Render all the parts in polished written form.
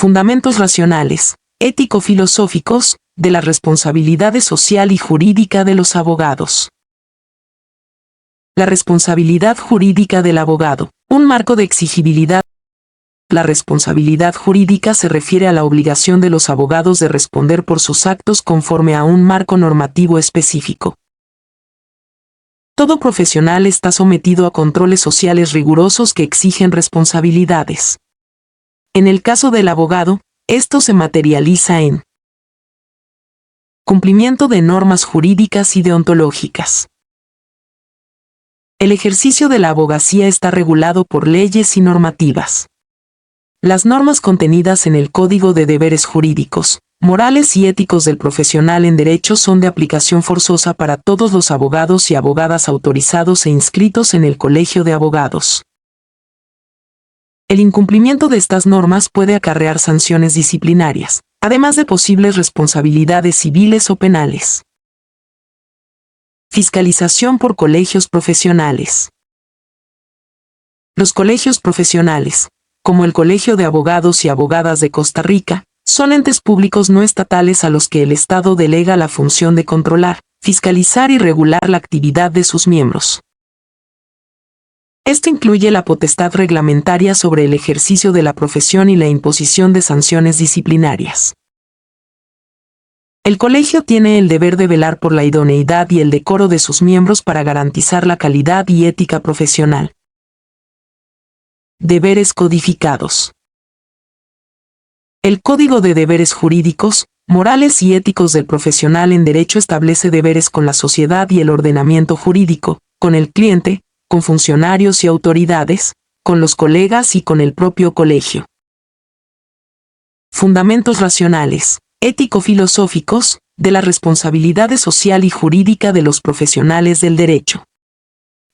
Fundamentos racionales, ético-filosóficos, de la responsabilidad social y jurídica de los abogados. La responsabilidad jurídica del abogado. Un marco de exigibilidad. La responsabilidad jurídica se refiere a la obligación de los abogados de responder por sus actos conforme a un marco normativo específico. Todo profesional está sometido a controles sociales rigurosos que exigen responsabilidades. En el caso del abogado, esto se materializa en cumplimiento de normas jurídicas y deontológicas. El ejercicio de la abogacía está regulado por leyes y normativas. Las normas contenidas en el Código de Deberes Jurídicos, Morales y Éticos del Profesional en Derecho son de aplicación forzosa para todos los abogados y abogadas autorizados e inscritos en el Colegio de Abogados. El incumplimiento de estas normas puede acarrear sanciones disciplinarias, además de posibles responsabilidades civiles o penales. Fiscalización por colegios profesionales. Los colegios profesionales, como el Colegio de Abogados y Abogadas de Costa Rica, son entes públicos no estatales a los que el Estado delega la función de controlar, fiscalizar y regular la actividad de sus miembros. Esto incluye la potestad reglamentaria sobre el ejercicio de la profesión y la imposición de sanciones disciplinarias. El colegio tiene el deber de velar por la idoneidad y el decoro de sus miembros para garantizar la calidad y ética profesional. Deberes codificados. El Código de Deberes Jurídicos, Morales y Éticos del Profesional en Derecho establece deberes con la sociedad y el ordenamiento jurídico, con el cliente, con funcionarios y autoridades, con los colegas y con el propio colegio. Fundamentos racionales, ético-filosóficos, de la responsabilidad social y jurídica de los profesionales del derecho.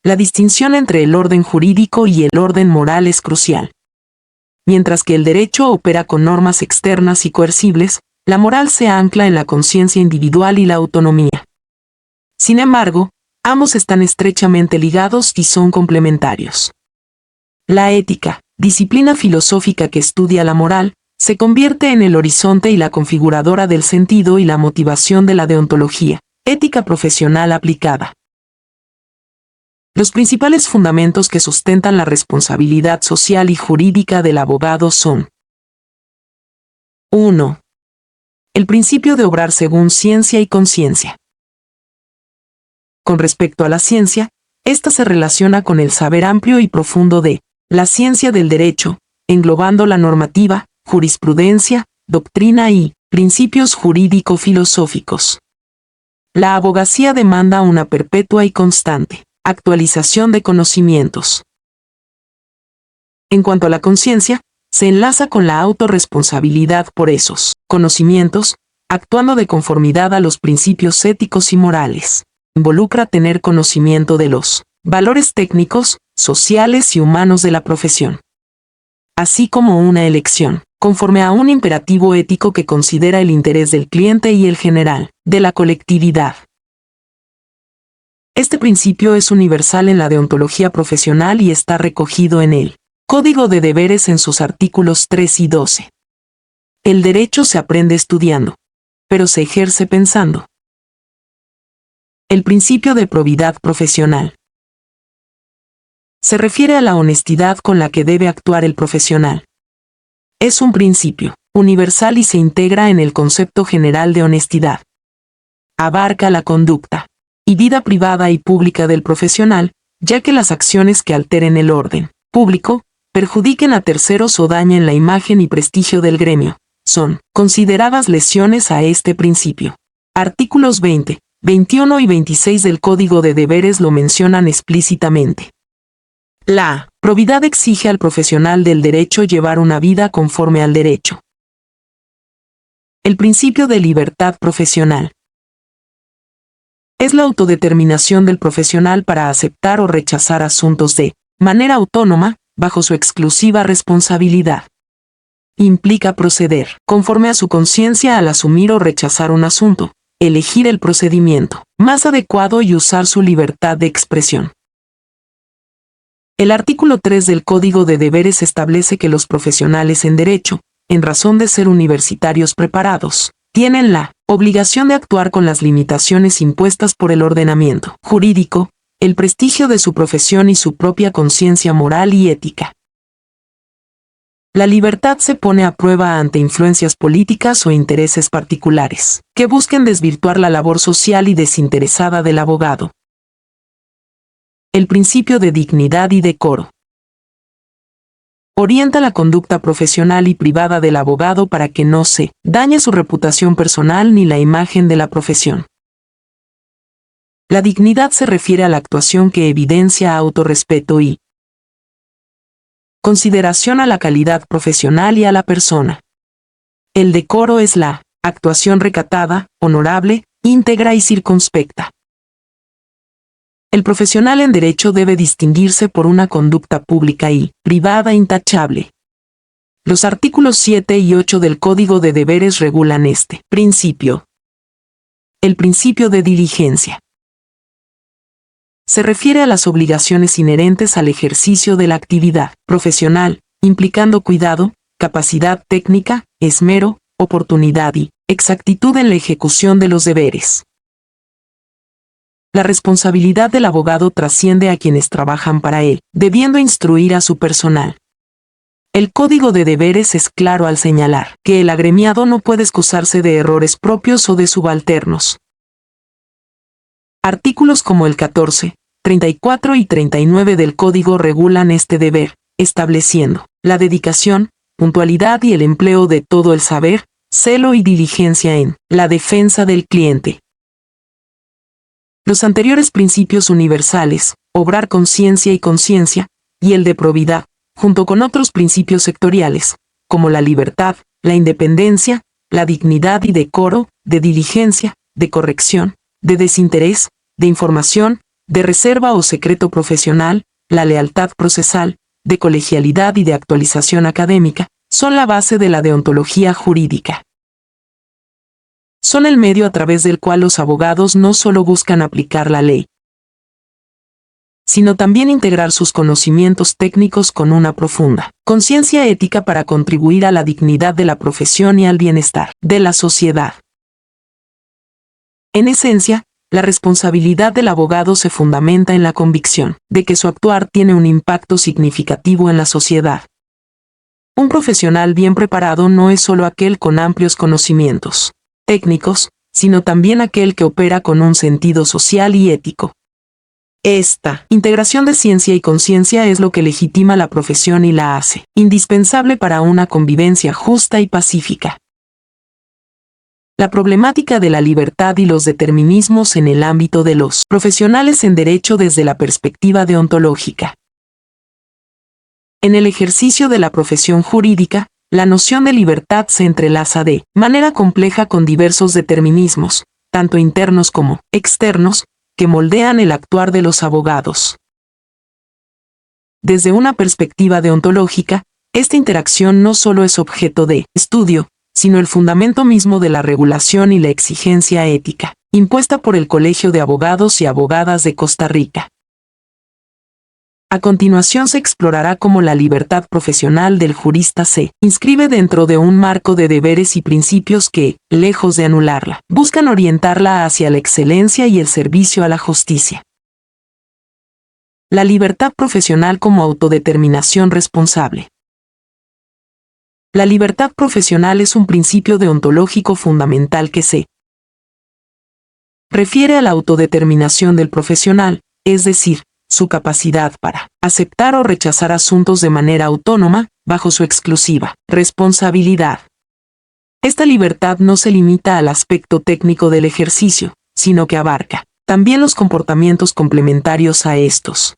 La distinción entre el orden jurídico y el orden moral es crucial. Mientras que el derecho opera con normas externas y coercibles, la moral se ancla en la conciencia individual y la autonomía. Sin embargo, ambos están estrechamente ligados y son complementarios. La ética, disciplina filosófica que estudia la moral, se convierte en el horizonte y la configuradora del sentido y la motivación de la deontología, ética profesional aplicada. Los principales fundamentos que sustentan la responsabilidad social y jurídica del abogado son: 1. El principio de obrar según ciencia y conciencia. Con respecto a la ciencia, esta se relaciona con el saber amplio y profundo de la ciencia del derecho, englobando la normativa, jurisprudencia, doctrina y principios jurídico-filosóficos. La abogacía demanda una perpetua y constante actualización de conocimientos. En cuanto a la conciencia, se enlaza con la autorresponsabilidad por esos conocimientos, actuando de conformidad a los principios éticos y morales. Involucra tener conocimiento de los valores técnicos, sociales y humanos de la profesión, así como una elección, conforme a un imperativo ético que considera el interés del cliente y el general, de la colectividad. Este principio es universal en la deontología profesional y está recogido en el Código de Deberes en sus artículos 3 y 12. El derecho se aprende estudiando, pero se ejerce pensando. El principio de probidad profesional. Se refiere a la honestidad con la que debe actuar el profesional. Es un principio universal y se integra en el concepto general de honestidad. Abarca la conducta y vida privada y pública del profesional, ya que las acciones que alteren el orden público, perjudiquen a terceros o dañen la imagen y prestigio del gremio, son consideradas lesiones a este principio. Artículos 20, 21 y 26 del Código de Deberes lo mencionan explícitamente. La probidad exige al profesional del derecho llevar una vida conforme al derecho. El principio de libertad profesional. Es la autodeterminación del profesional para aceptar o rechazar asuntos de manera autónoma, bajo su exclusiva responsabilidad. Implica proceder conforme a su conciencia al asumir o rechazar un asunto, elegir el procedimiento más adecuado y usar su libertad de expresión. El artículo 3 del Código de Deberes establece que los profesionales en derecho en razón de ser universitarios preparados, tienen la obligación de actuar con las limitaciones impuestas por el ordenamiento jurídico, el prestigio de su profesión y su propia conciencia moral y ética. La libertad se pone a prueba ante influencias políticas o intereses particulares, que busquen desvirtuar la labor social y desinteresada del abogado. El principio de dignidad y decoro orienta la conducta profesional y privada del abogado para que no se dañe su reputación personal ni la imagen de la profesión. La dignidad se refiere a la actuación que evidencia autorrespeto y consideración a la calidad profesional y a la persona. El decoro es la actuación recatada, honorable, íntegra y circunspecta. El profesional en derecho debe distinguirse por una conducta pública y privada intachable. Los artículos 7 y 8 del Código de Deberes regulan este principio. El principio de diligencia se refiere a las obligaciones inherentes al ejercicio de la actividad profesional, implicando cuidado, capacidad técnica, esmero, oportunidad y exactitud en la ejecución de los deberes. La responsabilidad del abogado trasciende a quienes trabajan para él, debiendo instruir a su personal. El Código de Deberes es claro al señalar que el agremiado no puede excusarse de errores propios o de subalternos. Artículos como el 14, 34 y 39 del Código regulan este deber, estableciendo la dedicación, puntualidad y el empleo de todo el saber, celo y diligencia en la defensa del cliente. Los anteriores principios universales, obrar con ciencia y conciencia, y el de probidad, junto con otros principios sectoriales, como la libertad, la independencia, la dignidad y decoro, de diligencia, de corrección, de desinterés, de información, de reserva o secreto profesional, la lealtad procesal, de colegialidad y de actualización académica, son la base de la deontología jurídica. Son el medio a través del cual los abogados no solo buscan aplicar la ley, sino también integrar sus conocimientos técnicos con una profunda conciencia ética para contribuir a la dignidad de la profesión y al bienestar de la sociedad. En esencia, la responsabilidad del abogado se fundamenta en la convicción de que su actuar tiene un impacto significativo en la sociedad. Un profesional bien preparado no es solo aquel con amplios conocimientos técnicos, sino también aquel que opera con un sentido social y ético. Esta integración de ciencia y conciencia es lo que legitima la profesión y la hace indispensable para una convivencia justa y pacífica. La problemática de la libertad y los determinismos en el ámbito de los profesionales en derecho desde la perspectiva deontológica. En el ejercicio de la profesión jurídica, la noción de libertad se entrelaza de manera compleja con diversos determinismos, tanto internos como externos, que moldean el actuar de los abogados. Desde una perspectiva deontológica, esta interacción no solo es objeto de estudio, sino el fundamento mismo de la regulación y la exigencia ética, impuesta por el Colegio de Abogados y Abogadas de Costa Rica. A continuación se explorará cómo la libertad profesional del jurista se inscribe dentro de un marco de deberes y principios que, lejos de anularla, buscan orientarla hacia la excelencia y el servicio a la justicia. La libertad profesional como autodeterminación responsable. La libertad profesional es un principio deontológico fundamental que se refiere a la autodeterminación del profesional, es decir, su capacidad para aceptar o rechazar asuntos de manera autónoma, bajo su exclusiva responsabilidad. Esta libertad no se limita al aspecto técnico del ejercicio, sino que abarca también los comportamientos complementarios a estos.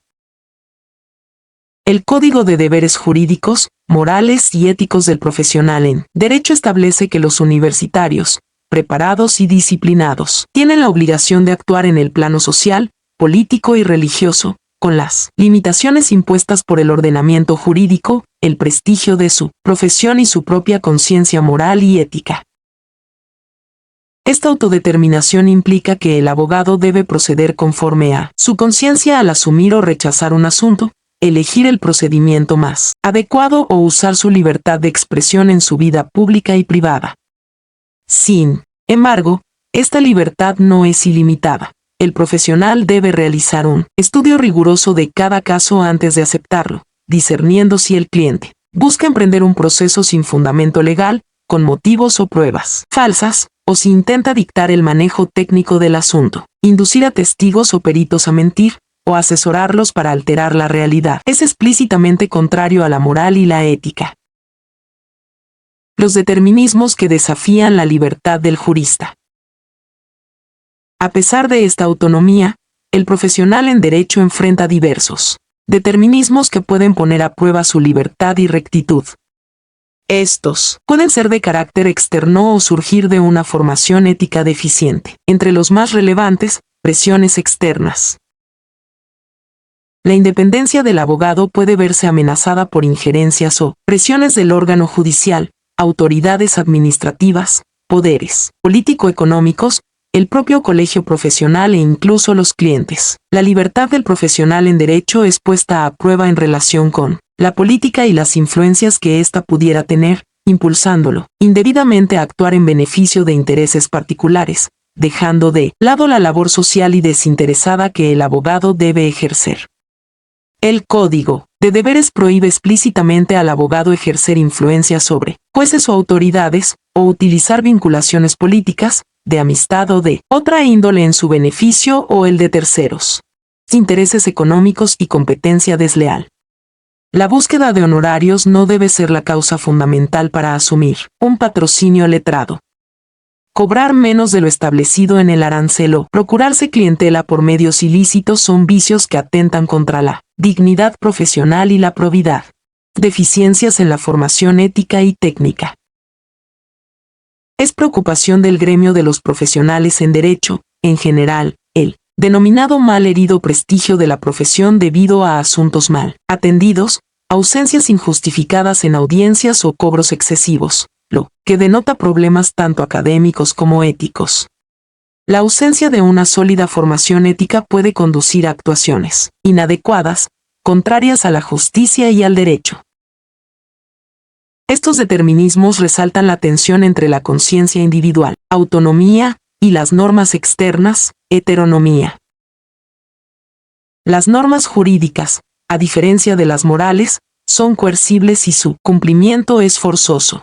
El Código de Deberes Jurídicos, Morales y Éticos del Profesional en Derecho establece que los universitarios, preparados y disciplinados, tienen la obligación de actuar en el plano social, político y religioso, con las limitaciones impuestas por el ordenamiento jurídico, el prestigio de su profesión y su propia conciencia moral y ética. Esta autodeterminación implica que el abogado debe proceder conforme a su conciencia al asumir o rechazar un asunto, elegir el procedimiento más adecuado o usar su libertad de expresión en su vida pública y privada. Sin embargo, esta libertad no es ilimitada. El profesional debe realizar un estudio riguroso de cada caso antes de aceptarlo, discerniendo si el cliente busca emprender un proceso sin fundamento legal, con motivos o pruebas falsas, o si intenta dictar el manejo técnico del asunto, inducir a testigos o peritos a mentir, o asesorarlos para alterar la realidad. Es explícitamente contrario a la moral y la ética. Los determinismos que desafían la libertad del jurista. A pesar de esta autonomía, el profesional en derecho enfrenta diversos determinismos que pueden poner a prueba su libertad y rectitud. Estos pueden ser de carácter externo o surgir de una formación ética deficiente. Entre los más relevantes, presiones externas. La independencia del abogado puede verse amenazada por injerencias o presiones del órgano judicial, autoridades administrativas, poderes político-económicos, el propio colegio profesional e incluso los clientes. La libertad del profesional en derecho es puesta a prueba en relación con la política y las influencias que ésta pudiera tener, impulsándolo indebidamente a actuar en beneficio de intereses particulares, dejando de lado la labor social y desinteresada que el abogado debe ejercer. El Código de Deberes prohíbe explícitamente al abogado ejercer influencia sobre jueces o autoridades, o utilizar vinculaciones políticas, de amistad o de otra índole en su beneficio o el de terceros. Intereses económicos y competencia desleal. La búsqueda de honorarios no debe ser la causa fundamental para asumir un patrocinio letrado. Cobrar menos de lo establecido en el arancel o procurarse clientela por medios ilícitos son vicios que atentan contra la dignidad profesional y la probidad. Deficiencias en la formación ética y técnica. Es preocupación del gremio de los profesionales en derecho, en general, el denominado mal herido prestigio de la profesión debido a asuntos mal atendidos, ausencias injustificadas en audiencias o cobros excesivos, lo que denota problemas tanto académicos como éticos. La ausencia de una sólida formación ética puede conducir a actuaciones inadecuadas, contrarias a la justicia y al derecho. Estos determinismos resaltan la tensión entre la conciencia individual, autonomía, y las normas externas, heteronomía. Las normas jurídicas, a diferencia de las morales, son coercibles y su cumplimiento es forzoso.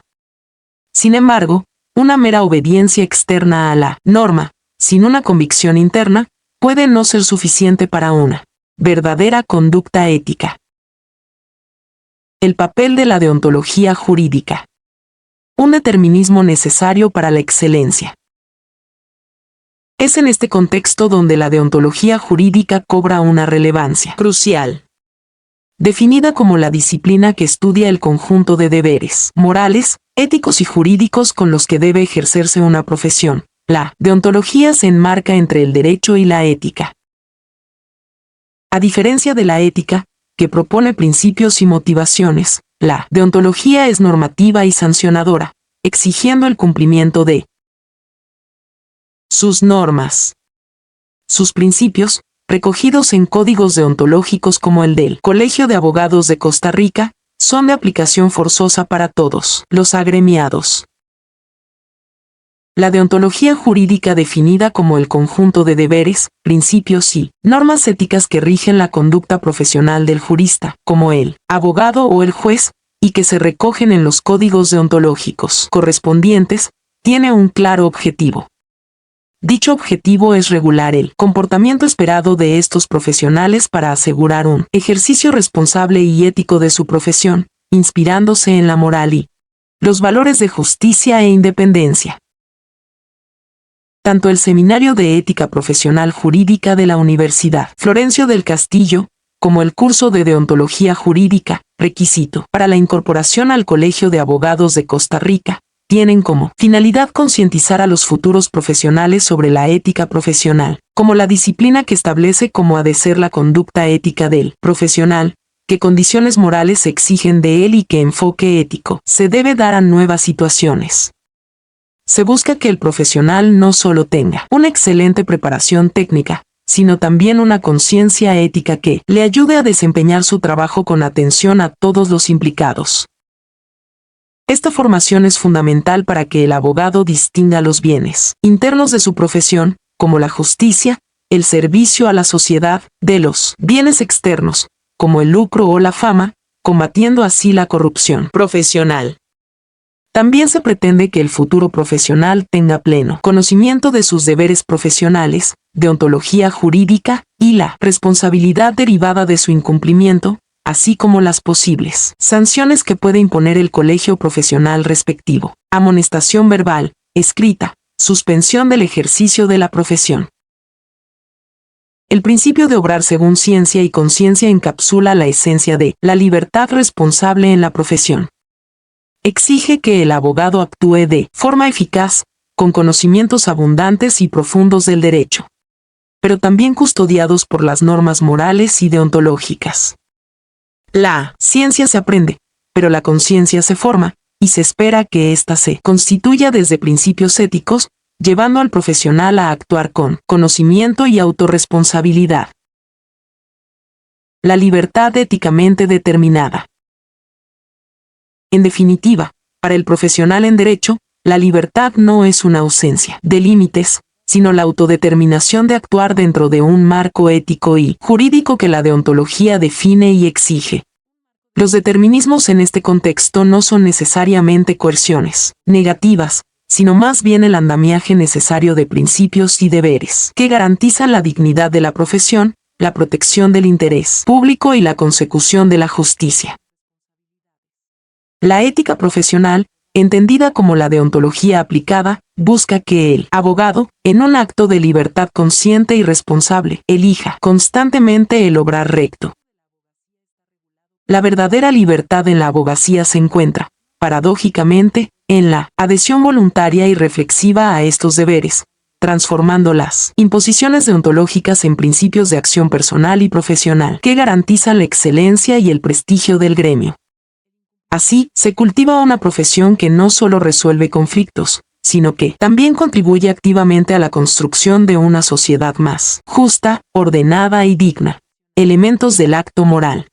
Sin embargo, una mera obediencia externa a la norma, sin una convicción interna, puede no ser suficiente para una verdadera conducta ética. El papel de la deontología jurídica. Un determinismo necesario para la excelencia. Es en este contexto donde la deontología jurídica cobra una relevancia crucial. Definida como la disciplina que estudia el conjunto de deberes morales, éticos y jurídicos con los que debe ejercerse una profesión, la deontología se enmarca entre el derecho y la ética. A diferencia de la ética, que propone principios y motivaciones, la deontología es normativa y sancionadora, exigiendo el cumplimiento de sus normas. Sus principios, recogidos en códigos deontológicos como el del Colegio de Abogados de Costa Rica, son de aplicación forzosa para todos los agremiados. La deontología jurídica definida como el conjunto de deberes, principios y normas éticas que rigen la conducta profesional del jurista, como el abogado o el juez, y que se recogen en los códigos deontológicos correspondientes, tiene un claro objetivo. Dicho objetivo es regular el comportamiento esperado de estos profesionales para asegurar un ejercicio responsable y ético de su profesión, inspirándose en la moral y los valores de justicia e independencia. Tanto el Seminario de Ética Profesional Jurídica de la Universidad Florencio del Castillo, como el curso de Deontología Jurídica, requisito para la incorporación al Colegio de Abogados de Costa Rica, tienen como finalidad concientizar a los futuros profesionales sobre la ética profesional, como la disciplina que establece cómo ha de ser la conducta ética del profesional, qué condiciones morales se exigen de él y qué enfoque ético se debe dar a nuevas situaciones. Se busca que el profesional no solo tenga una excelente preparación técnica, sino también una conciencia ética que le ayude a desempeñar su trabajo con atención a todos los implicados. Esta formación es fundamental para que el abogado distinga los bienes internos de su profesión, como la justicia, el servicio a la sociedad, de los bienes externos, como el lucro o la fama, combatiendo así la corrupción profesional. También se pretende que el futuro profesional tenga pleno conocimiento de sus deberes profesionales, deontología jurídica y la responsabilidad derivada de su incumplimiento, así como las posibles sanciones que puede imponer el colegio profesional respectivo, amonestación verbal, escrita, suspensión del ejercicio de la profesión. El principio de obrar según ciencia y conciencia encapsula la esencia de la libertad responsable en la profesión. Exige que el abogado actúe de forma eficaz, con conocimientos abundantes y profundos del derecho, pero también custodiados por las normas morales y deontológicas. La ciencia se aprende, pero la conciencia se forma, y se espera que ésta se constituya desde principios éticos, llevando al profesional a actuar con conocimiento y autorresponsabilidad. La libertad éticamente determinada. En definitiva, para el profesional en derecho, la libertad no es una ausencia de límites, sino la autodeterminación de actuar dentro de un marco ético y jurídico que la deontología define y exige. Los determinismos en este contexto no son necesariamente coerciones negativas, sino más bien el andamiaje necesario de principios y deberes que garantizan la dignidad de la profesión, la protección del interés público y la consecución de la justicia. La ética profesional, entendida como la deontología aplicada, busca que el abogado, en un acto de libertad consciente y responsable, elija constantemente el obrar recto. La verdadera libertad en la abogacía se encuentra, paradójicamente, en la adhesión voluntaria y reflexiva a estos deberes, transformando las imposiciones deontológicas en principios de acción personal y profesional que garantizan la excelencia y el prestigio del gremio. Así, se cultiva una profesión que no solo resuelve conflictos, sino que también contribuye activamente a la construcción de una sociedad más justa, ordenada y digna. Elementos del acto moral.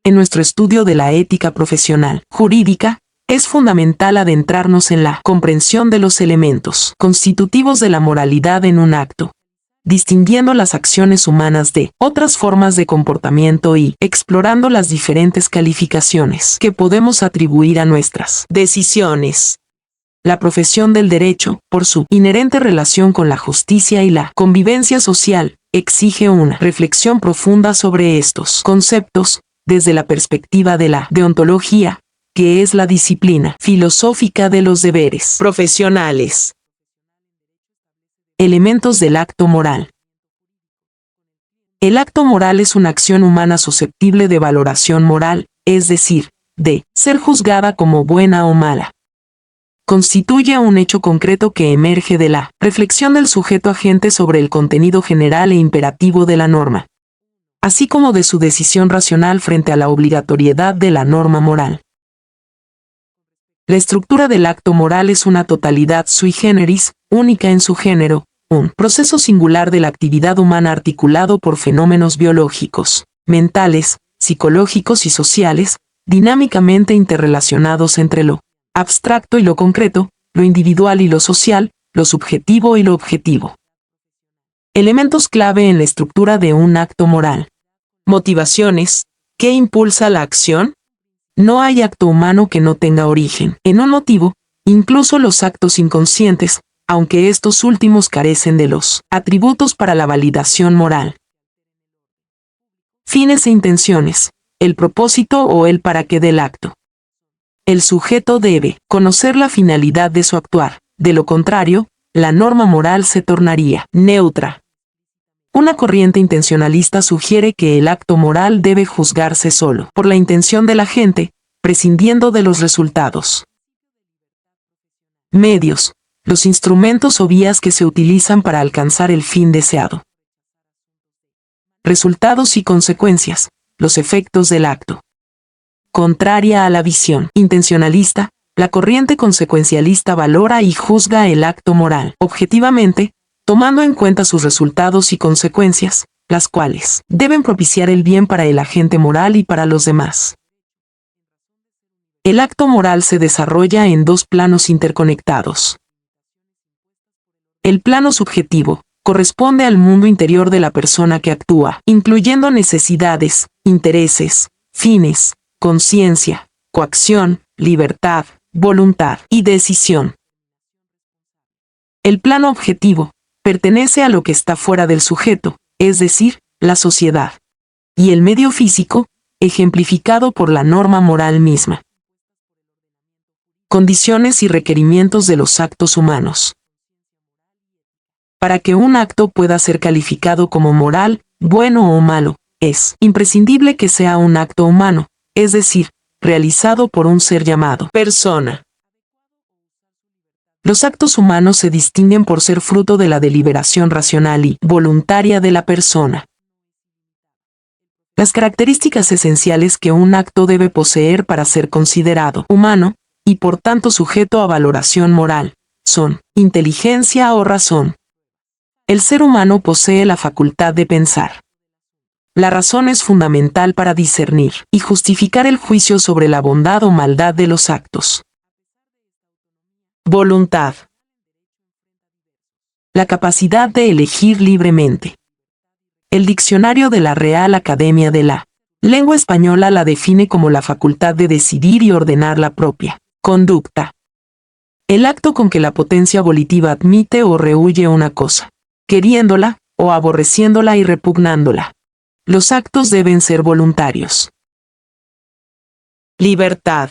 En nuestro estudio de la ética profesional jurídica, es fundamental adentrarnos en la comprensión de los elementos constitutivos de la moralidad en un acto, distinguiendo las acciones humanas de otras formas de comportamiento y explorando las diferentes calificaciones que podemos atribuir a nuestras decisiones. La profesión del derecho, por su inherente relación con la justicia y la convivencia social, exige una reflexión profunda sobre estos conceptos, desde la perspectiva de la deontología, que es la disciplina filosófica de los deberes profesionales. Elementos del acto moral. El acto moral es una acción humana susceptible de valoración moral, es decir, de ser juzgada como buena o mala. Constituye un hecho concreto que emerge de la reflexión del sujeto agente sobre el contenido general e imperativo de la norma, así como de su decisión racional frente a la obligatoriedad de la norma moral. La estructura del acto moral es una totalidad sui generis, única en su género, un proceso singular de la actividad humana articulado por fenómenos biológicos, mentales, psicológicos y sociales, dinámicamente interrelacionados entre lo abstracto y lo concreto, lo individual y lo social, lo subjetivo y lo objetivo. Elementos clave en la estructura de un acto moral. Motivaciones. ¿Qué impulsa la acción? No hay acto humano que no tenga origen en un motivo, incluso los actos inconscientes, aunque estos últimos carecen de los atributos para la validación moral. Fines e intenciones, el propósito o el para qué del acto. El sujeto debe conocer la finalidad de su actuar, de lo contrario, la norma moral se tornaría neutra. Una corriente intencionalista sugiere que el acto moral debe juzgarse solo por la intención de la gente, prescindiendo de los resultados. Medios. Los instrumentos o vías que se utilizan para alcanzar el fin deseado. Resultados y consecuencias. Los efectos del acto. Contraria a la visión intencionalista, la corriente consecuencialista valora y juzga el acto moral objetivamente, tomando en cuenta sus resultados y consecuencias, las cuales deben propiciar el bien para el agente moral y para los demás. El acto moral se desarrolla en dos planos interconectados. El plano subjetivo corresponde al mundo interior de la persona que actúa, incluyendo necesidades, intereses, fines, conciencia, coacción, libertad, voluntad y decisión. El plano objetivo pertenece a lo que está fuera del sujeto, es decir, la sociedad, y el medio físico, ejemplificado por la norma moral misma. Condiciones y requerimientos de los actos humanos. Para que un acto pueda ser calificado como moral, bueno o malo, es imprescindible que sea un acto humano, es decir, realizado por un ser llamado persona. Los actos humanos se distinguen por ser fruto de la deliberación racional y voluntaria de la persona. Las características esenciales que un acto debe poseer para ser considerado humano, y por tanto sujeto a valoración moral, son inteligencia o razón. El ser humano posee la facultad de pensar. La razón es fundamental para discernir y justificar el juicio sobre la bondad o maldad de los actos. Voluntad. La capacidad de elegir libremente. El diccionario de la Real Academia de la Lengua Española la define como la facultad de decidir y ordenar la propia conducta. El acto con que la potencia volitiva admite o rehúye una cosa, queriéndola, o aborreciéndola y repugnándola. Los actos deben ser voluntarios. Libertad.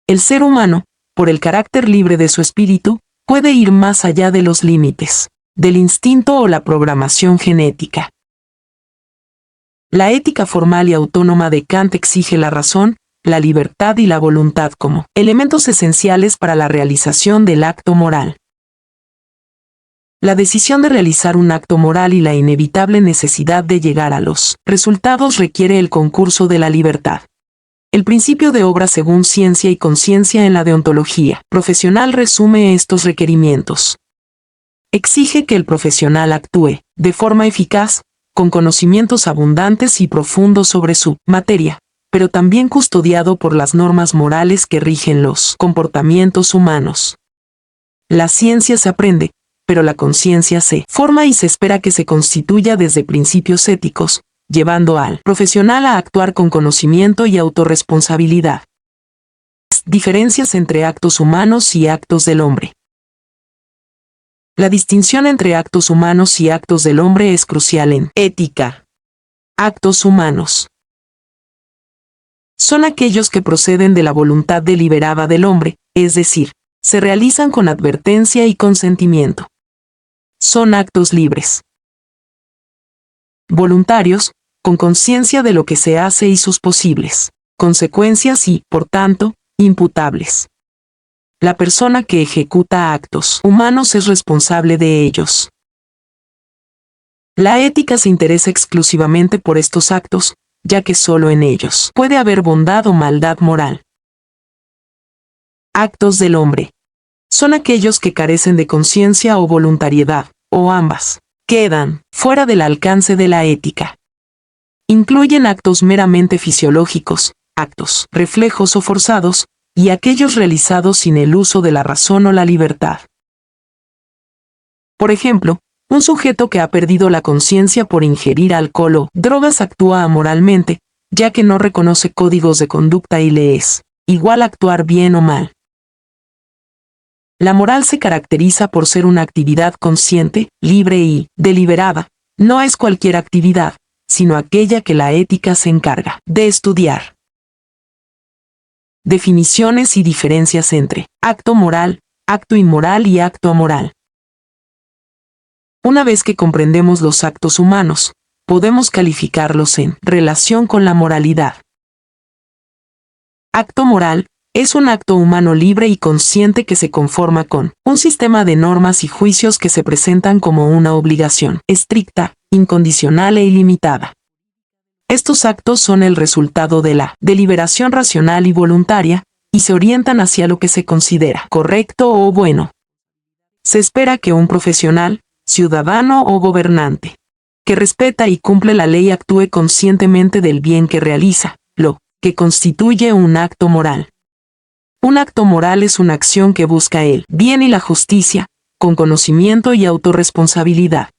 El ser humano, por el carácter libre de su espíritu, puede ir más allá de los límites del instinto o la programación genética. La ética formal y autónoma de Kant exige la razón, la libertad y la voluntad como elementos esenciales para la realización del acto moral. La decisión de realizar un acto moral y la inevitable necesidad de llegar a los resultados requiere el concurso de la libertad. El principio de obra según ciencia y conciencia en la deontología profesional resume estos requerimientos. Exige que el profesional actúe de forma eficaz, con conocimientos abundantes y profundos sobre su materia, pero también custodiado por las normas morales que rigen los comportamientos humanos. La ciencia se aprende, pero la conciencia se forma y se espera que se constituya desde principios éticos, llevando al profesional a actuar con conocimiento y autorresponsabilidad. Diferencias entre actos humanos y actos del hombre. La distinción entre actos humanos y actos del hombre es crucial en ética. Actos humanos son aquellos que proceden de la voluntad deliberada del hombre, es decir, se realizan con advertencia y consentimiento. Son actos libres. Voluntarios, con conciencia de lo que se hace y sus posibles consecuencias y, por tanto, imputables. La persona que ejecuta actos humanos es responsable de ellos. La ética se interesa exclusivamente por estos actos, ya que solo en ellos puede haber bondad o maldad moral. Actos del hombre. Son aquellos que carecen de conciencia o voluntariedad, o ambas, quedan fuera del alcance de la ética. Incluyen actos meramente fisiológicos, actos reflejos o forzados, y aquellos realizados sin el uso de la razón o la libertad. Por ejemplo, un sujeto que ha perdido la conciencia por ingerir alcohol o drogas actúa amoralmente, ya que no reconoce códigos de conducta y le es igual actuar bien o mal. La moral se caracteriza por ser una actividad consciente, libre y deliberada. No es cualquier actividad, sino aquella que la ética se encarga de estudiar. Definiciones y diferencias entre acto moral, acto inmoral y acto amoral. Una vez que comprendemos los actos humanos, podemos calificarlos en relación con la moralidad. Acto moral es un acto humano libre y consciente que se conforma con un sistema de normas y juicios que se presentan como una obligación estricta, incondicional e ilimitada. Estos actos son el resultado de la deliberación racional y voluntaria, y se orientan hacia lo que se considera correcto o bueno. Se espera que un profesional, ciudadano o gobernante, que respeta y cumple la ley actúe conscientemente del bien que realiza, lo que constituye un acto moral. Un acto moral es una acción que busca el bien y la justicia, con conocimiento y autorresponsabilidad.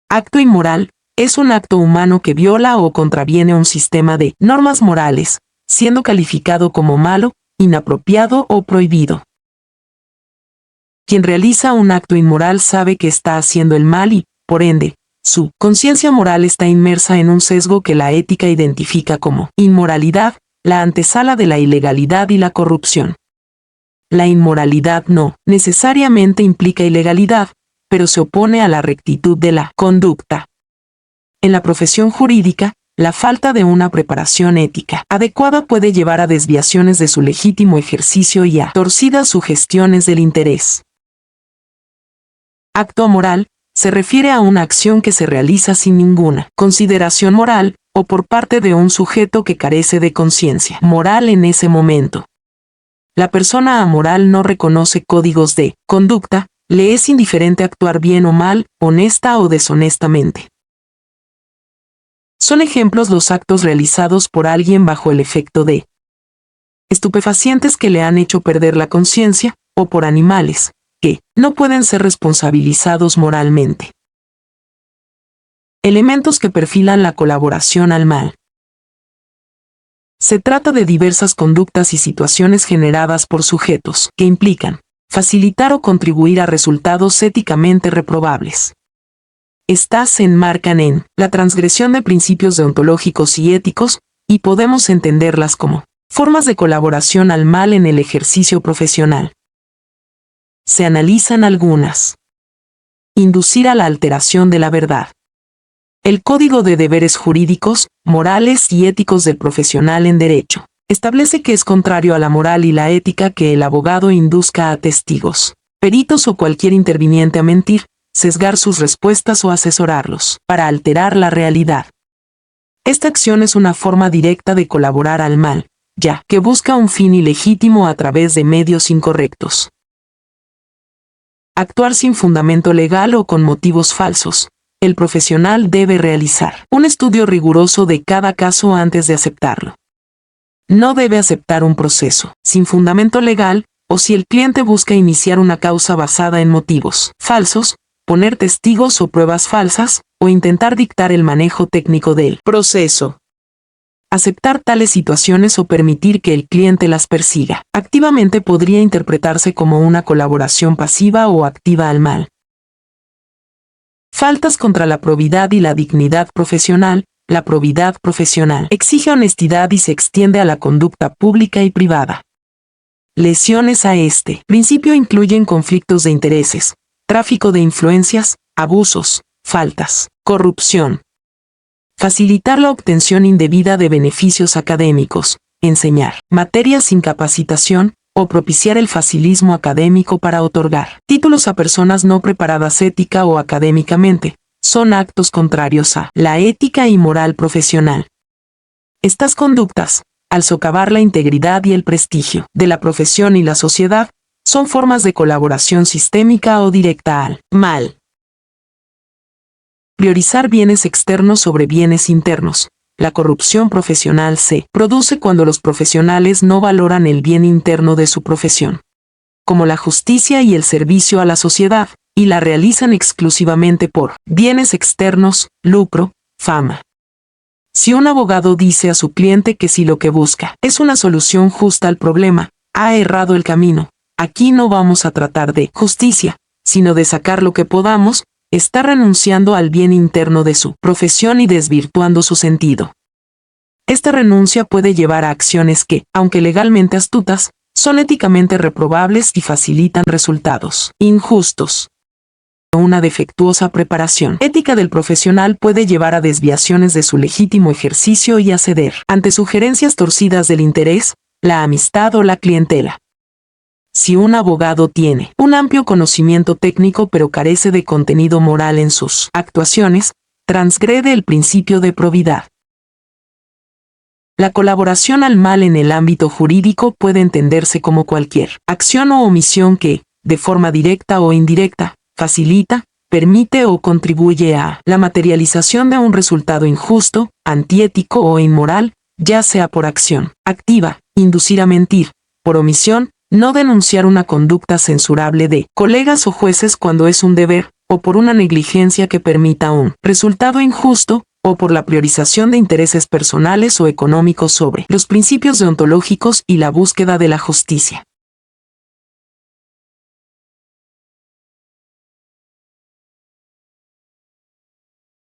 Acto inmoral es un acto humano que viola o contraviene un sistema de normas morales, siendo calificado como malo, inapropiado o prohibido. Quien realiza un acto inmoral sabe que está haciendo el mal y, por ende, su conciencia moral está inmersa en un sesgo que la ética identifica como inmoralidad, la antesala de la ilegalidad y la corrupción. La inmoralidad no necesariamente implica ilegalidad, pero se opone a la rectitud de la conducta. En la profesión jurídica, la falta de una preparación ética adecuada puede llevar a desviaciones de su legítimo ejercicio y a torcidas sugestiones del interés. Acto moral se refiere a una acción que se realiza sin ninguna consideración moral o por parte de un sujeto que carece de conciencia moral en ese momento. La persona amoral no reconoce códigos de conducta, le es indiferente actuar bien o mal, honesta o deshonestamente. Son ejemplos los actos realizados por alguien bajo el efecto de estupefacientes que le han hecho perder la conciencia, o por animales, que no pueden ser responsabilizados moralmente. Elementos que perfilan la colaboración al mal. Se trata de diversas conductas y situaciones generadas por sujetos que implican facilitar o contribuir a resultados éticamente reprobables. Estas se enmarcan en la transgresión de principios deontológicos y éticos, y podemos entenderlas como formas de colaboración al mal en el ejercicio profesional. Se analizan algunas. Inducir a la alteración de la verdad. El Código de Deberes Jurídicos, Morales y Éticos del Profesional en Derecho establece que es contrario a la moral y la ética que el abogado induzca a testigos, peritos o cualquier interviniente a mentir, sesgar sus respuestas o asesorarlos para alterar la realidad. Esta acción es una forma directa de colaborar al mal, ya que busca un fin ilegítimo a través de medios incorrectos. Actuar sin fundamento legal o con motivos falsos. El profesional debe realizar un estudio riguroso de cada caso antes de aceptarlo. No debe aceptar un proceso sin fundamento legal, o si el cliente busca iniciar una causa basada en motivos falsos, poner testigos o pruebas falsas, o intentar dictar el manejo técnico del proceso. Aceptar tales situaciones o permitir que el cliente las persiga activamente podría interpretarse como una colaboración pasiva o activa al mal. Faltas contra la probidad y la dignidad profesional. La probidad profesional exige honestidad y se extiende a la conducta pública y privada. Lesiones a este principio incluyen conflictos de intereses, tráfico de influencias, abusos, faltas, corrupción. Facilitar la obtención indebida de beneficios académicos, enseñar materias sin capacitación, o propiciar el facilismo académico para otorgar títulos a personas no preparadas ética o académicamente, son actos contrarios a la ética y moral profesional. Estas conductas, al socavar la integridad y el prestigio de la profesión y la sociedad, son formas de colaboración sistémica o directa al mal. Priorizar bienes externos sobre bienes internos. La corrupción profesional se produce cuando los profesionales no valoran el bien interno de su profesión, como la justicia y el servicio a la sociedad, y la realizan exclusivamente por bienes externos, lucro, fama. Si un abogado dice a su cliente que si lo que busca es una solución justa al problema, ha errado el camino. Aquí no vamos a tratar de justicia, sino de sacar lo que podamos, está renunciando al bien interno de su profesión y desvirtuando su sentido. Esta renuncia puede llevar a acciones que, aunque legalmente astutas, son éticamente reprobables y facilitan resultados injustos. Una defectuosa preparación ética del profesional puede llevar a desviaciones de su legítimo ejercicio y a ceder ante sugerencias torcidas del interés, la amistad o la clientela. Si un abogado tiene un amplio conocimiento técnico pero carece de contenido moral en sus actuaciones, transgrede el principio de probidad. La colaboración al mal en el ámbito jurídico puede entenderse como cualquier acción o omisión que, de forma directa o indirecta, facilita, permite o contribuye a la materialización de un resultado injusto, antiético o inmoral, ya sea por acción activa, inducir a mentir, por omisión, no denunciar una conducta censurable de colegas o jueces cuando es un deber, o por una negligencia que permita un resultado injusto, o por la priorización de intereses personales o económicos sobre los principios deontológicos y la búsqueda de la justicia.